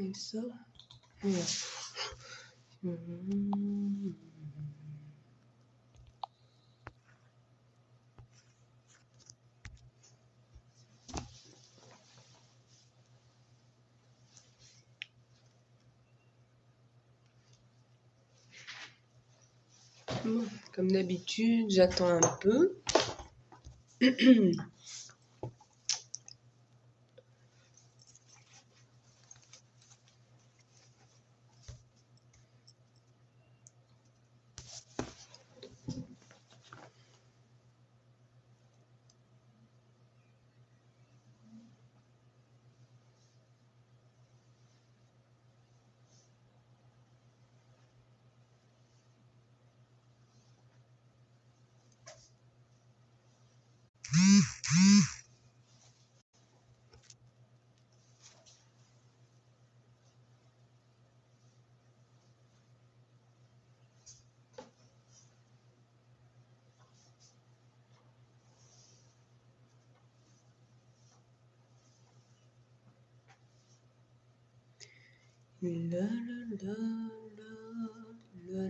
Et ça, voilà. Bon, comme d'habitude, j'attends un peu. La, la, la, la, la,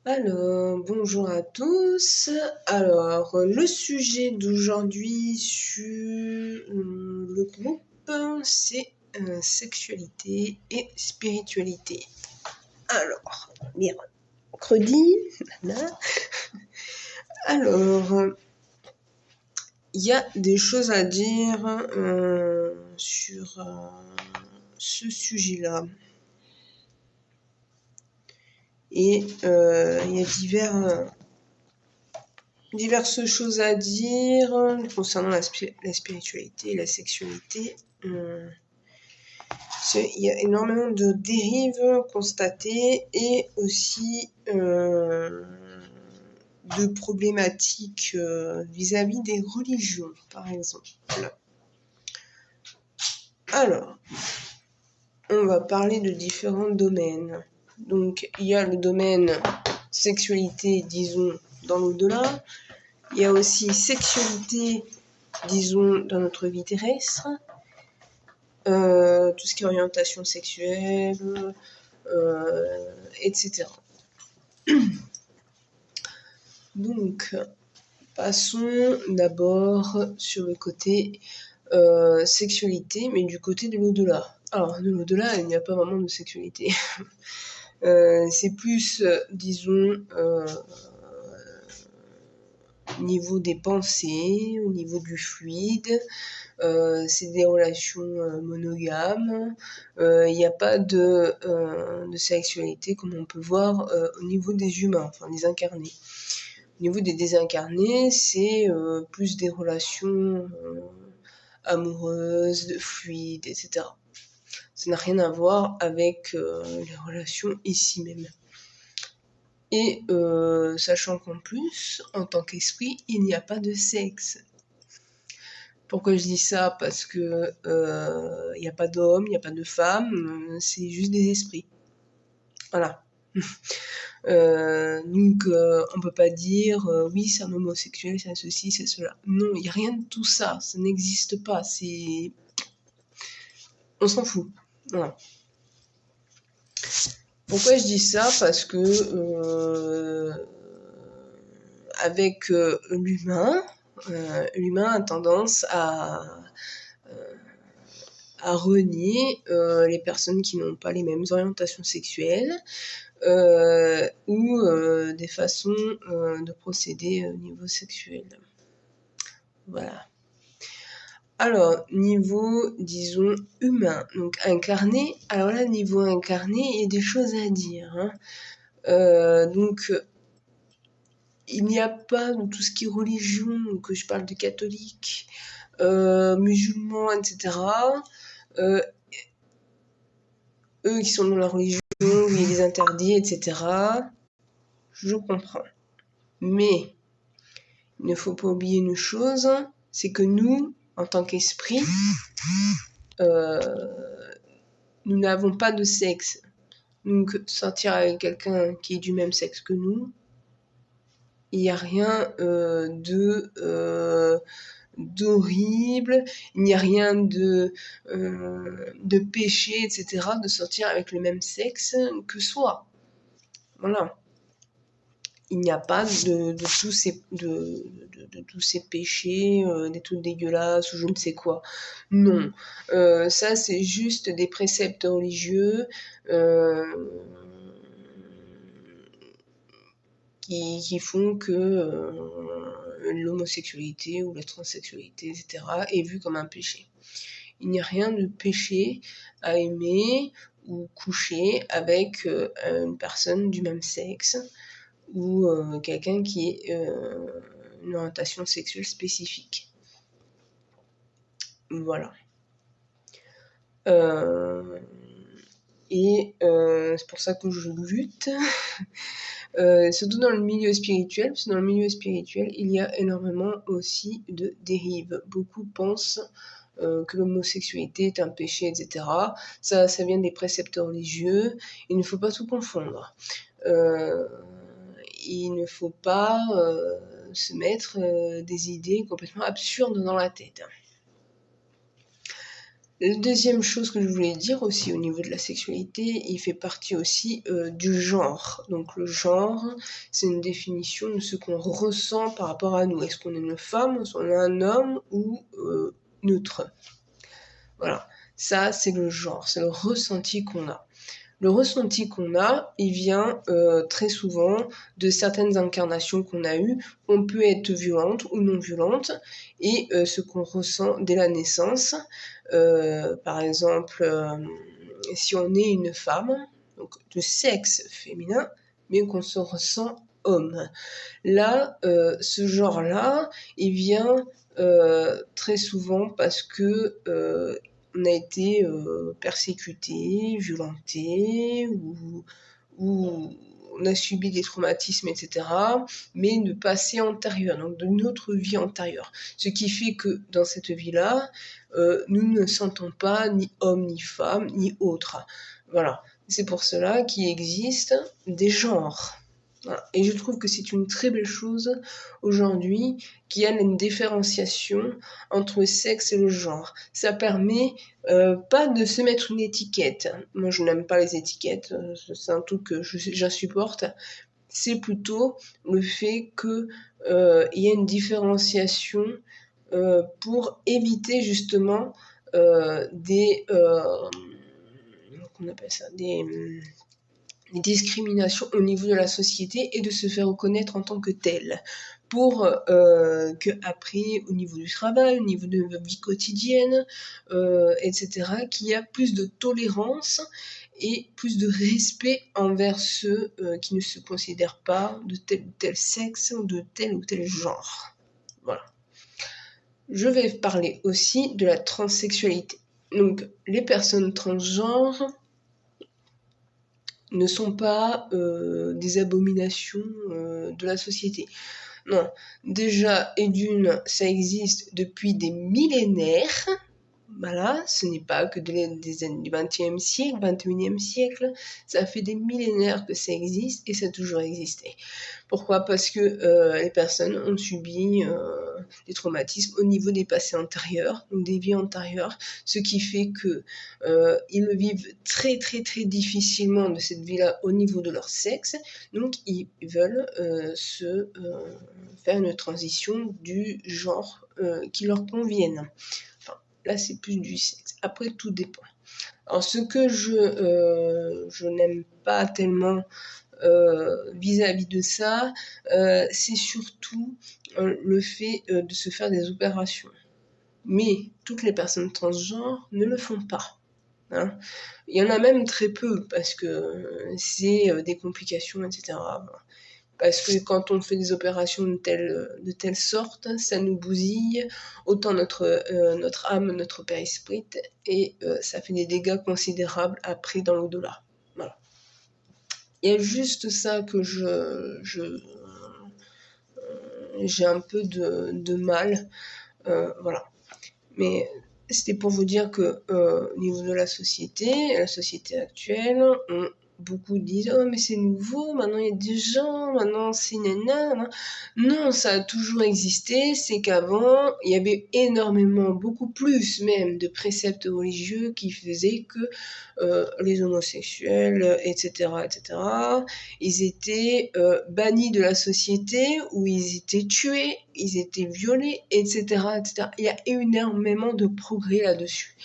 la. Alors, bonjour à tous. Alors, le sujet d'aujourd'hui sur le groupe, c'est sexualité et spiritualité. Alors, mercredi, là. Alors, il y a des choses à dire sur ce sujet-là. Et il y a diverses choses à dire concernant la spiritualité et la sexualité. Il y a énormément de dérives constatées et aussi de problématiques vis-à-vis des religions, par exemple. Alors, on va parler de différents domaines. Donc, il y a le domaine sexualité, disons, dans l'au-delà. Il y a aussi sexualité, disons, dans notre vie terrestre. Tout ce qui est orientation sexuelle, etc. Donc, passons d'abord sur le côté sexualité, mais du côté de l'au-delà. Alors, de l'au-delà, il n'y a pas vraiment de sexualité. C'est plus, disons, au niveau des pensées, au niveau du fluide. C'est des relations monogames. Il n'y a pas de sexualité comme on peut voir au niveau des humains, enfin des incarnés. Au niveau des désincarnés, c'est plus des relations amoureuses, fluides, etc. Ça n'a rien à voir avec les relations ici même. Et sachant qu'en plus, en tant qu'esprit, il n'y a pas de sexe. Pourquoi je dis ça? Parce que il n'y a pas d'homme, il n'y a pas de femme, c'est juste des esprits. Voilà. Donc on peut pas dire oui c'est un homosexuel, c'est un ceci, c'est cela. Non, il n'y a rien de tout ça, ça n'existe pas, on s'en fout. Voilà. Pourquoi je dis ça? Parce que avec l'humain a tendance à renier les personnes qui n'ont pas les mêmes orientations sexuelles ou des façons de procéder au niveau sexuel. Voilà. Alors, niveau, disons, humain, donc incarné, alors là, niveau incarné, il y a des choses à dire. Donc, il n'y a pas dans tout ce qui est religion, que je parle de catholiques, musulmans, etc. Eux qui sont dans la religion, où il y a des interdits, etc. Je comprends. Mais il ne faut pas oublier une chose, c'est que nous, en tant qu'esprit, nous n'avons pas de sexe. Donc, sortir avec quelqu'un qui est du même sexe que nous, il n'y a rien de d'horrible, il n'y a rien de péché, etc., de sortir avec le même sexe que soi. Voilà. Il n'y a pas de tous ces péchés, des trucs dégueulasses ou je ne sais quoi. Non. Ça, c'est juste des préceptes religieux qui font que l'homosexualité ou la transsexualité, etc., est vue comme un péché. Il n'y a rien de péché à aimer ou coucher avec une personne du même sexe ou quelqu'un qui ait une orientation sexuelle spécifique. Voilà. C'est pour ça que je lutte, surtout dans le milieu spirituel, parce que dans le milieu spirituel, il y a énormément aussi de dérives. Beaucoup pensent que l'homosexualité est un péché, etc. Ça vient des préceptes religieux. Il ne faut pas tout confondre. Il ne faut pas se mettre des idées complètement absurdes dans la tête. La deuxième chose que je voulais dire aussi au niveau de la sexualité, il fait partie aussi du genre. Donc le genre, c'est une définition de ce qu'on ressent par rapport à nous. Est-ce qu'on est une femme, est-ce qu'on est un homme ou neutre? Voilà, ça c'est le genre, c'est le ressenti qu'on a. Le ressenti qu'on a, il vient très souvent de certaines incarnations qu'on a eues. On peut être violente ou non violente, et ce qu'on ressent dès la naissance. Par exemple, si on est une femme, donc de sexe féminin, mais qu'on se ressent homme. Là, ce genre-là, il vient très souvent parce que on a été persécuté, violenté, ou on a subi des traumatismes, etc., mais de passé antérieur, donc de notre vie antérieure. Ce qui fait que dans cette vie-là, nous ne sentons pas ni homme, ni femme, ni autre. Voilà. C'est pour cela qu'il existe des genres. Voilà. Et je trouve que c'est une très belle chose aujourd'hui qu'il y a une différenciation entre le sexe et le genre. Ça permet pas de se mettre une étiquette. Moi, je n'aime pas les étiquettes. C'est un truc que j'insupporte. C'est plutôt le fait que il y a une différenciation pour éviter justement des qu'on appelle ça des discriminations au niveau de la société et de se faire reconnaître en tant que tel, pour que après au niveau du travail, au niveau de la vie quotidienne, etc., qu'il y a plus de tolérance et plus de respect envers ceux qui ne se considèrent pas de tel ou tel sexe ou de tel ou tel genre. Voilà. Je vais parler aussi de la transsexualité. Donc, les personnes transgenres ne sont pas des abominations de la société. Non, déjà, et d'une, ça existe depuis des millénaires. Voilà, ce n'est pas que des années du XXe siècle, XXIe siècle, ça fait des millénaires que ça existe et ça a toujours existé. Pourquoi? Parce que les personnes ont subi des traumatismes au niveau des passés antérieurs, donc des vies antérieures, ce qui fait que ils le vivent très très très difficilement de cette vie-là au niveau de leur sexe, donc ils veulent faire une transition du genre qui leur convienne. Enfin, là c'est plus du sexe. Après tout dépend. Alors ce que je n'aime pas tellement vis-à-vis de ça, c'est surtout le fait de se faire des opérations. Mais toutes les personnes transgenres ne le font pas. Hein. Il y en a même très peu parce que c'est des complications, etc. Parce que quand on fait des opérations de telle sorte, ça nous bousille autant notre âme, notre périsprit, et ça fait des dégâts considérables après dans l'au-delà. Voilà. Il y a juste ça que j'ai un peu de mal. Voilà. Mais c'était pour vous dire que au niveau de la société actuelle, beaucoup disent « Oh, mais c'est nouveau, maintenant il y a des gens, maintenant c'est nana. » Non, ça a toujours existé, c'est qu'avant, il y avait énormément, beaucoup plus même, de préceptes religieux qui faisaient que les homosexuels, etc., ils étaient bannis de la société, où ils étaient tués, ils étaient violés, etc. Il y a énormément de progrès là-dessus.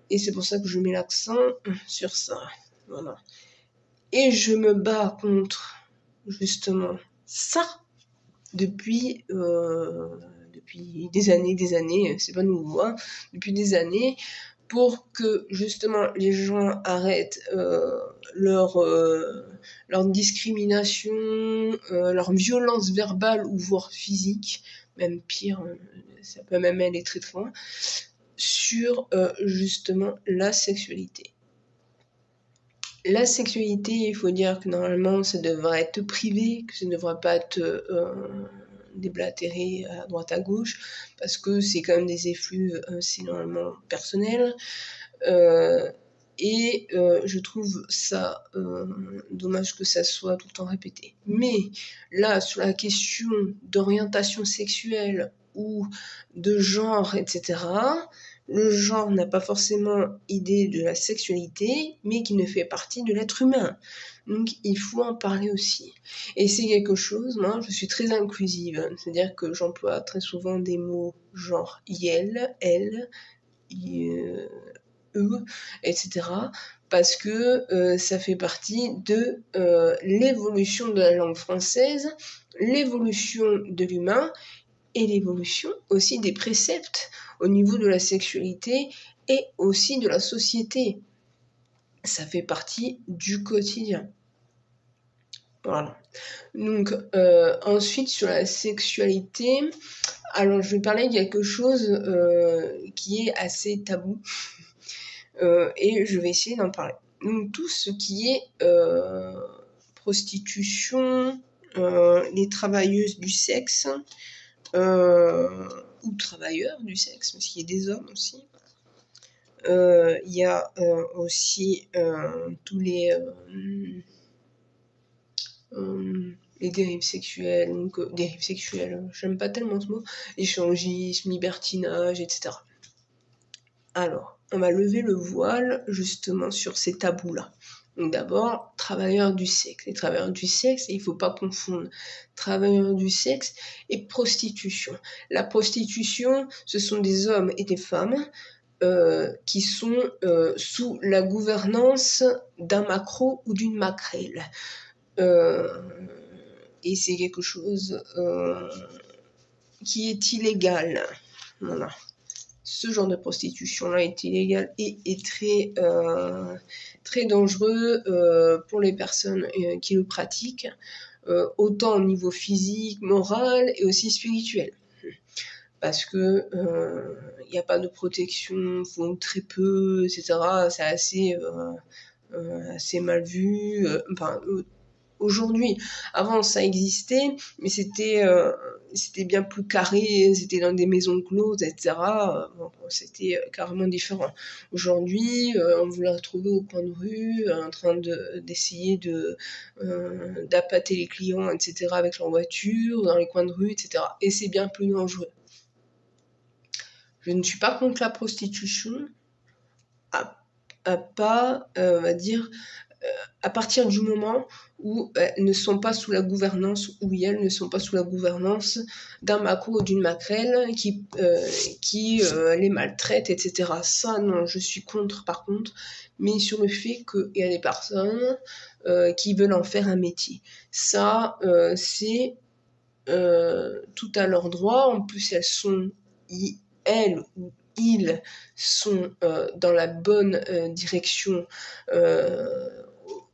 Et c'est pour ça que je mets l'accent sur ça. Voilà. Et je me bats contre, justement, ça depuis des années, c'est pas nouveau, hein, depuis des années, pour que, justement, les gens arrêtent leur discrimination, leur violence verbale ou voire physique, même pire, ça peut même aller très loin, sur justement la sexualité. La sexualité, il faut dire que normalement ça devrait être privé, que ça ne devrait pas être déblatéré à droite à gauche, parce que c'est quand même des effluves, c'est normalement personnel. Et je trouve ça dommage que ça soit tout le temps répété. Mais là, sur la question d'orientation sexuelle ou de genre, etc., le genre n'a pas forcément idée de la sexualité, mais qui ne fait partie de l'être humain. Donc il faut en parler aussi. Et c'est quelque chose, moi je suis très inclusive, c'est-à-dire que j'emploie très souvent des mots genre IL, elle, eux, etc. Parce que ça fait partie de l'évolution de la langue française, l'évolution de l'humain et l'évolution aussi des préceptes au niveau de la sexualité et aussi de la société. Ça fait partie du quotidien. Voilà. Donc, ensuite, sur la sexualité, alors je vais parler de quelque chose qui est assez tabou. Et je vais essayer d'en parler. Donc tout ce qui est prostitution, les travailleuses du sexe, ou travailleurs du sexe, parce qu'il y a des hommes aussi. Il y a aussi tous les dérives sexuelles, donc dérives sexuelles, j'aime pas tellement ce mot, échangisme, libertinage, etc. Alors, on va lever le voile justement sur ces tabous-là. Donc d'abord, travailleurs du sexe. Les travailleurs du sexe, il ne faut pas confondre travailleurs du sexe et prostitution. La prostitution, ce sont des hommes et des femmes qui sont sous la gouvernance d'un maquereau ou d'une maquerelle. Et c'est quelque chose qui est illégal. Voilà. Ce genre de prostitution-là est illégal et est très dangereux pour les personnes qui le pratiquent, autant au niveau physique, moral et aussi spirituel. Parce que il n'y a pas de protection, ou très peu, etc. C'est assez mal vu. Aujourd'hui, avant ça existait, mais c'était bien plus carré, c'était dans des maisons closes, etc. C'était carrément différent. Aujourd'hui, on vous la retrouve au coin de rue, en train d'essayer d'appâter les clients, etc. avec leur voiture, dans les coins de rue, etc. Et c'est bien plus dangereux. Je ne suis pas contre la prostitution, on va dire, à partir du moment où elles ne sont pas sous la gouvernance, où elles ne sont pas sous la gouvernance d'un maquereau ou d'une maquerelle qui les maltraite, etc. Ça, non, je suis contre par contre, mais sur le fait qu'il y a des personnes qui veulent en faire un métier. Ça, c'est tout à leur droit. En plus, elles ou ils sont dans la bonne direction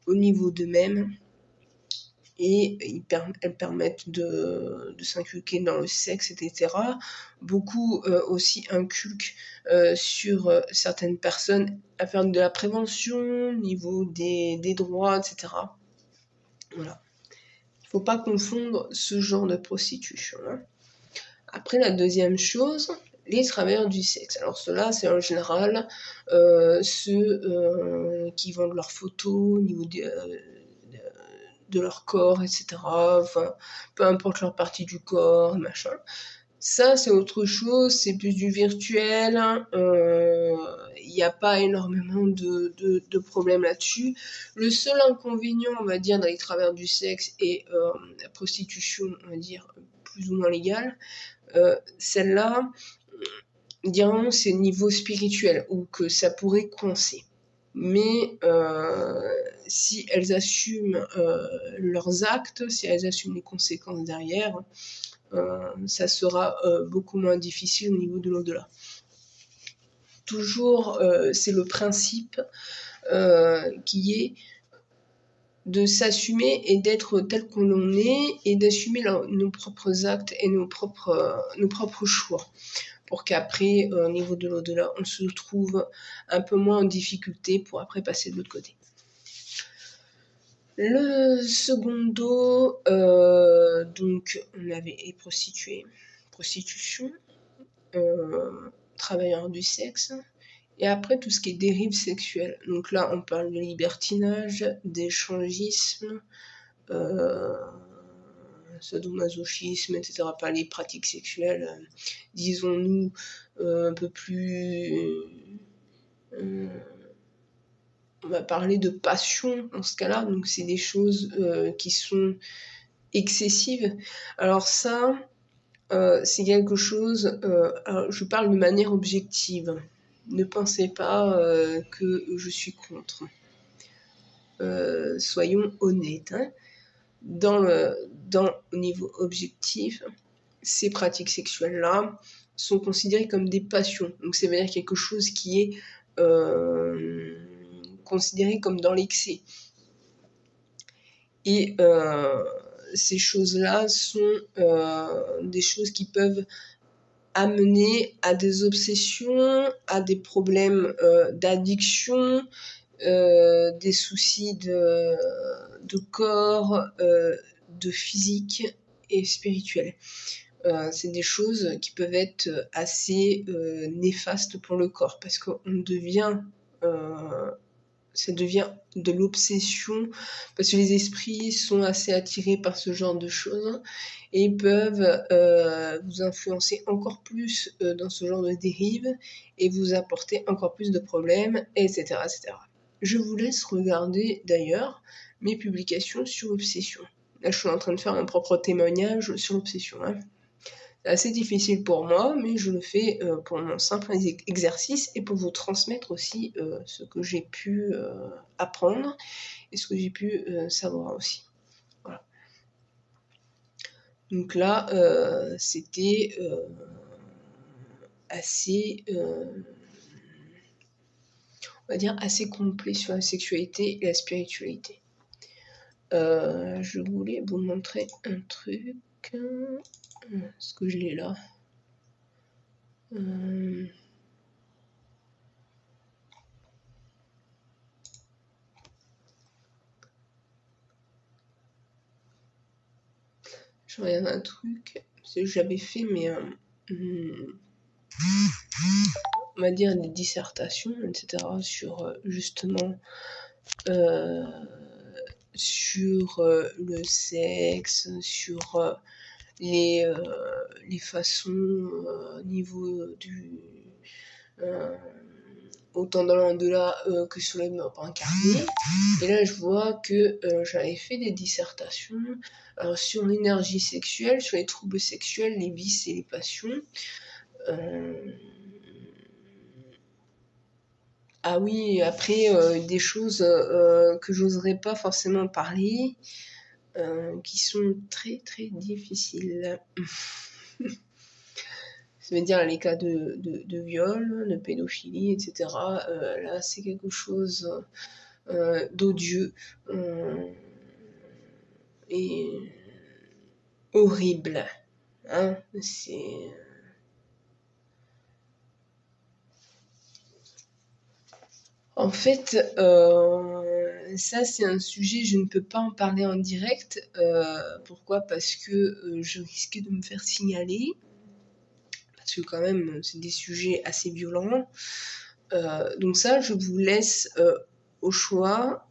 au niveau d'eux-mêmes et elles permettent de s'inculquer dans le sexe, etc. Beaucoup aussi inculquent sur certaines personnes à faire de la prévention au niveau des droits, etc. Voilà. Il ne faut pas confondre ce genre de prostitution. Hein. Après, la deuxième chose, les travailleurs du sexe. Alors ceux-là, c'est en général ceux qui vendent leurs photos au niveau de leur corps, etc. Enfin, peu importe leur partie du corps, machin. Ça, c'est autre chose, c'est plus du virtuel. Il n'y a pas énormément de problèmes là-dessus. Le seul inconvénient, on va dire, dans les travailleurs du sexe et la prostitution, on va dire, plus ou moins légale, celle-là, dirons, c'est niveau spirituel, ou que ça pourrait coincer. Mais si elles assument leurs actes, si elles assument les conséquences derrière, ça sera beaucoup moins difficile au niveau de l'au-delà. Toujours, c'est le principe qui est de s'assumer et d'être tel qu'on l'on est et d'assumer nos propres actes et nos propres choix. Pour qu'après, au niveau de l'au-delà, on se trouve un peu moins en difficulté pour après passer de l'autre côté. Le secondo, donc on avait les prostituées, prostitution, travailleurs du sexe, et après tout ce qui est dérive sexuelle. Donc là, on parle de libertinage, d'échangisme, sadomasochisme, etc. Pas les pratiques sexuelles, disons-nous, un peu plus... on va parler de passion dans ce cas-là, donc c'est des choses qui sont excessives. Alors ça, c'est quelque chose... alors je parle de manière objective. Ne pensez pas que je suis contre. Soyons honnêtes. Hein. Au niveau objectif, ces pratiques sexuelles-là sont considérées comme des passions. Donc, ça veut dire quelque chose qui est considéré comme dans l'excès. Et ces choses-là sont des choses qui peuvent amener à des obsessions, à des problèmes d'addiction, des soucis de corps, de physique et spirituel. C'est des choses qui peuvent être assez néfastes pour le corps parce qu'on devient... ça devient de l'obsession parce que les esprits sont assez attirés par ce genre de choses et peuvent vous influencer encore plus dans ce genre de dérive et vous apporter encore plus de problèmes, etc., etc. Je vous laisse regarder d'ailleurs mes publications sur l'obsession. Là, je suis en train de faire mon propre témoignage sur l'obsession. Hein. C'est assez difficile pour moi, mais je le fais pour mon simple exercice et pour vous transmettre aussi ce que j'ai pu apprendre et ce que j'ai pu savoir aussi. Voilà. Donc là, c'était assez... on va dire assez complet sur la sexualité et la spiritualité. Je voulais vous montrer un truc. Est-ce que je l'ai là Je regarde un truc. C'est que j'avais fait, mais on va dire des dissertations, etc. sur justement sur le sexe, sur les façons au niveau du autant dans l'au-delà que sur les morts incarnés. Et là, je vois que j'avais fait des dissertations sur l'énergie sexuelle, sur les troubles sexuels, les vices et les passions. Ah oui, après, des choses que j'oserais pas forcément parler, qui sont très très difficiles. Ça veut dire les cas de viol, de pédophilie, etc. Là, c'est quelque chose d'odieux et horrible. Hein, c'est... En fait, ça c'est un sujet, je ne peux pas en parler en direct. Pourquoi ? Parce que je risque de me faire signaler. parce que quand même, c'est des sujets assez violents. Donc ça, je vous laisse au choix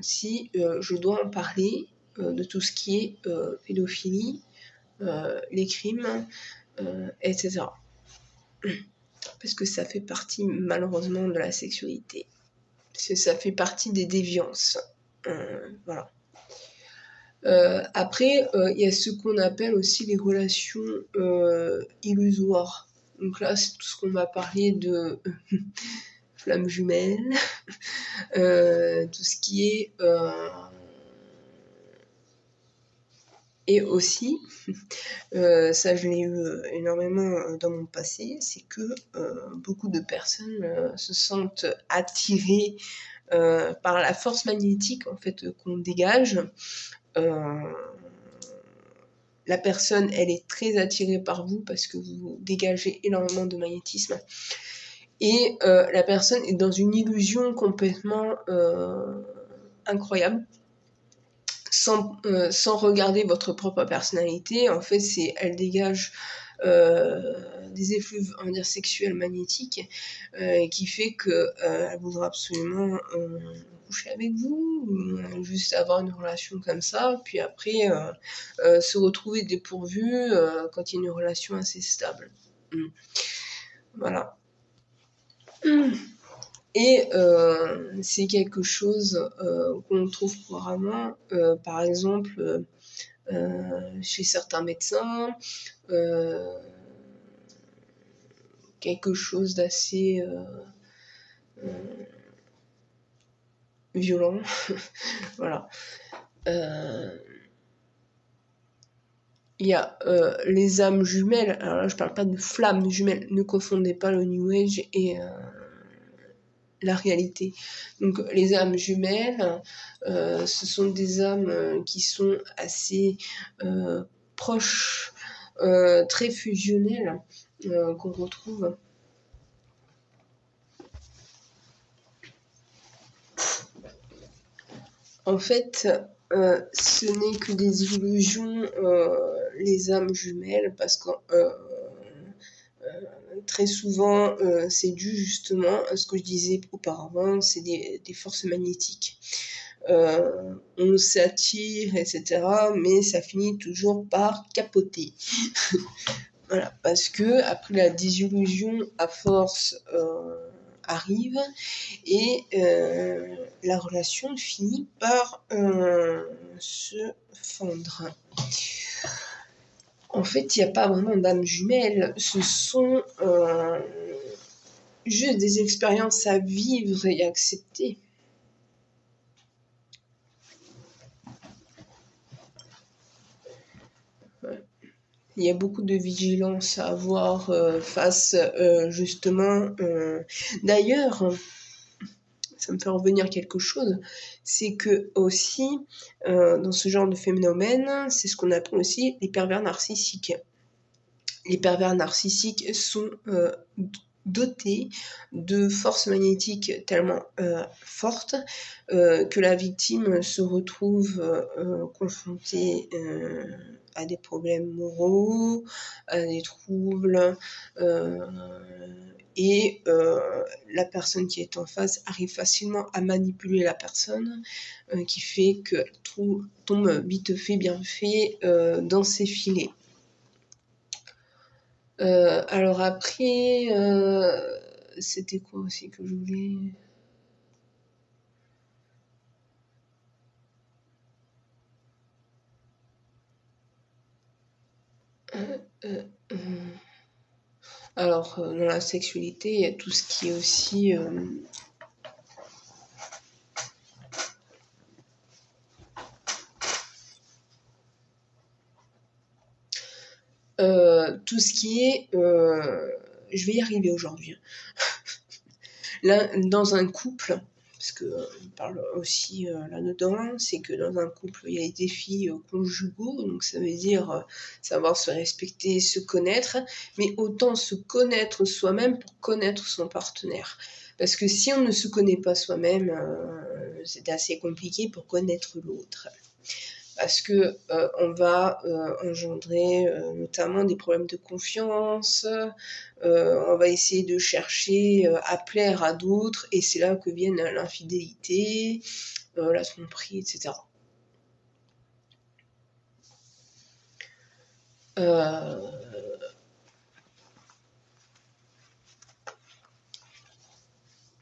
si je dois en parler de tout ce qui est pédophilie, les crimes, etc. Parce que ça fait partie malheureusement de la sexualité. Parce que ça fait partie des déviances. Voilà. Après, il y a ce qu'on appelle aussi les relations illusoires. Donc là, c'est tout ce qu'on m'a parlé de flammes jumelles, tout ce qui est... et aussi, ça je l'ai eu énormément dans mon passé, c'est que beaucoup de personnes se sentent attirées par la force magnétique en fait qu'on dégage. La personne, elle est très attirée par vous parce que vous dégagez énormément de magnétisme. Et la personne est dans une illusion complètement incroyable, sans regarder votre propre personnalité. En fait, elle dégage des effluves, on va dire, sexuels magnétiques, qui fait que elle voudra absolument coucher avec vous, ou juste avoir une relation comme ça, puis après se retrouver dépourvu quand il y a une relation assez stable. Voilà. Et c'est quelque chose qu'on trouve couramment, par exemple, chez certains médecins, quelque chose d'assez violent. Voilà. Il y a les âmes jumelles. Alors là, je parle pas de flammes jumelles. Ne confondez pas le New Age et la réalité. Donc les âmes jumelles, ce sont des âmes qui sont assez proches, très fusionnelles, qu'on retrouve. En fait, ce n'est que des illusions, les âmes jumelles, parce que très souvent, c'est dû justement à ce que je disais auparavant, c'est des forces magnétiques. On s'attire, etc., mais ça finit toujours par capoter. Voilà, parce que après la désillusion, à force, arrive et la relation finit par se fendre. En fait, il n'y a pas vraiment d'âme jumelle, ce sont juste des expériences à vivre et accepter. Ouais. Il y a beaucoup de vigilance à avoir face justement. D'ailleurs, ça me fait revenir quelque chose, c'est que aussi, dans ce genre de phénomène, c'est ce qu'on appelle aussi les pervers narcissiques. Les pervers narcissiques sont dotés de forces magnétiques tellement fortes que la victime se retrouve confrontée à des problèmes moraux, à des troubles, et la personne qui est en face arrive facilement à manipuler la personne, qui fait que tout tombe vite fait, bien fait dans ses filets. Alors après, c'était quoi aussi que je voulais... Alors, dans la sexualité, il y a tout ce qui est aussi... tout ce qui est... je vais y arriver aujourd'hui. Là, dans un couple, parce qu'on parle aussi là-dedans, c'est que dans un couple, il y a les défis conjugaux, donc ça veut dire savoir se respecter, se connaître, mais autant se connaître soi-même pour connaître son partenaire. Parce que si on ne se connaît pas soi-même, c'est assez compliqué pour connaître l'autre. parce que on va engendrer notamment des problèmes de confiance, on va essayer de chercher à plaire à d'autres, et c'est là que viennent l'infidélité, la tromperie, etc.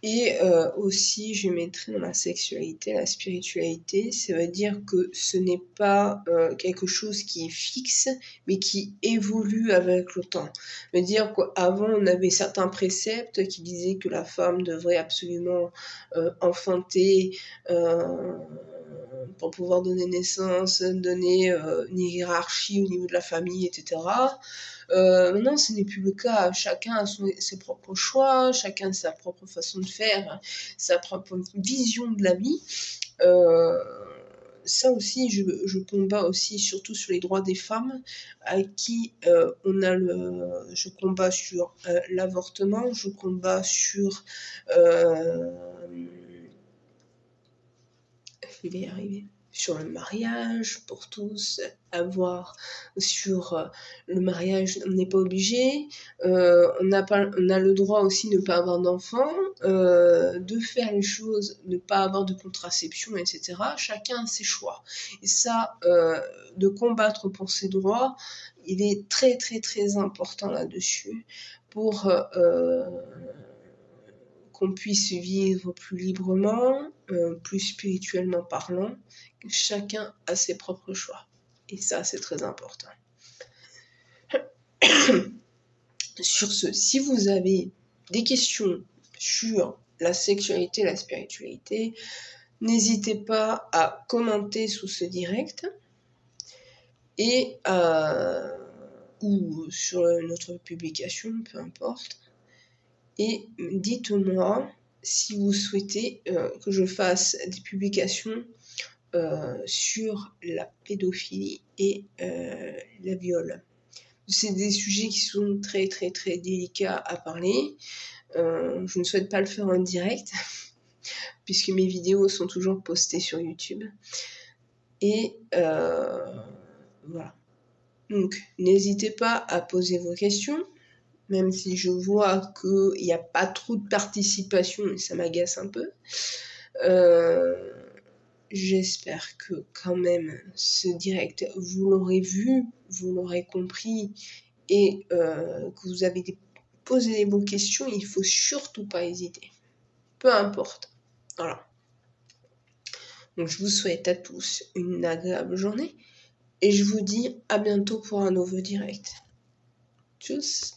Et aussi, je mettrais dans la sexualité, la spiritualité, ça veut dire que ce n'est pas quelque chose qui est fixe, mais qui évolue avec le temps. Ça veut dire qu'avant, on avait certains préceptes qui disaient que la femme devrait absolument enfanter pour pouvoir donner naissance, donner une hiérarchie au niveau de la famille, etc. Maintenant, ce n'est plus le cas. Chacun a ses propres choix, chacun a sa propre façon de faire, sa propre vision de la vie. Ça aussi, je combats aussi, surtout sur les droits des femmes, à qui je combats sur l'avortement, je combats sur je vais y arriver, sur le mariage pour tous, sur le mariage, on n'est pas obligé, on a le droit aussi de ne pas avoir d'enfants, de faire les choses, ne pas avoir de contraception, etc. Chacun a ses choix. Et ça, de combattre pour ses droits, il est très très très important là-dessus pour qu'on puisse vivre plus librement, plus spirituellement parlant. Chacun a ses propres choix. Et ça, c'est très important. Sur ce, si vous avez des questions sur la sexualité, la spiritualité, n'hésitez pas à commenter sous ce direct et ou sur notre publication, peu importe. Et dites-moi si vous souhaitez que je fasse des publications sur la pédophilie et la viol. C'est des sujets qui sont très très très délicats à parler. Je ne souhaite pas le faire en direct puisque mes vidéos sont toujours postées sur YouTube. Et voilà. Donc n'hésitez pas à poser vos questions. Même si je vois qu'il n'y a pas trop de participation, et ça m'agace un peu. J'espère que quand même ce direct, vous l'aurez vu, vous l'aurez compris, et que vous avez posé les bonnes questions. Il ne faut surtout pas hésiter. Peu importe. Voilà. Donc je vous souhaite à tous une agréable journée, et je vous dis à bientôt pour un nouveau direct. Tchuss!